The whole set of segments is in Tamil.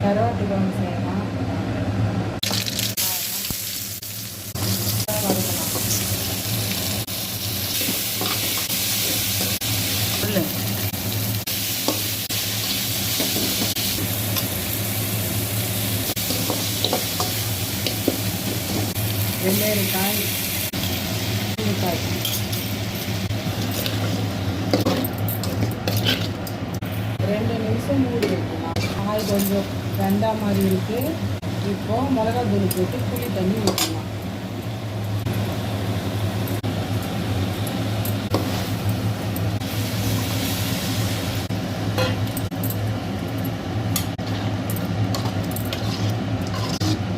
கருவாட்டு குழம்பு செய்யலாம். வெள்ளரிக்காய், பூக்காய், 2 நிமிஷம் மூடி வைக்கலாம். காய் கொஞ்சம் வெந்தா மாதிரி இருக்குது. இப்போ மிளகாத்தூள் போட்டு புளி தண்ணி ஊற்றலாம்.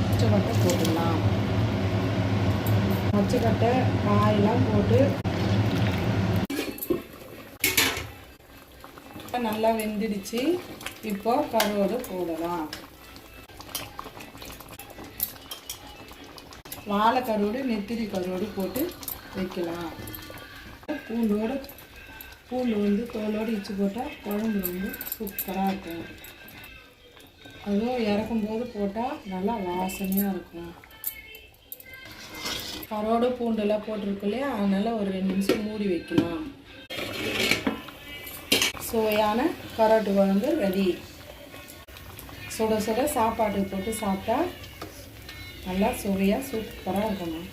பச்சைக்கட்டை போட்டுடலாம். பச்சைக்கட்டை காயெல்லாம் போட்டு நல்லா வெந்துடுச்சு. இப்போ கருவாடு போடலாம். வாழை கருவாடு, நெத்திரி கருவாடு போட்டு வைக்கலாம். பூண்டு வந்து தோலோடு இச்சு போட்டால் குழம்பு வந்து சூப்பராக இருக்கும். அதுவும் இறக்கும்போது போட்டால் நல்லா வாசனையாக இருக்கும். கருவாடு பூண்டெல்லாம் போட்டிருக்கு இல்லையா, அதனால் ஒரு 2 நிமிஷம் மூடி வைக்கலாம். சுவையான கருவாட்டு குழம்பு ரெடி. சுட சுட சாப்பாடு போட்டு சாப்பிட்டா நல்லா சுவையாக சூப்பராக இருக்கணும்.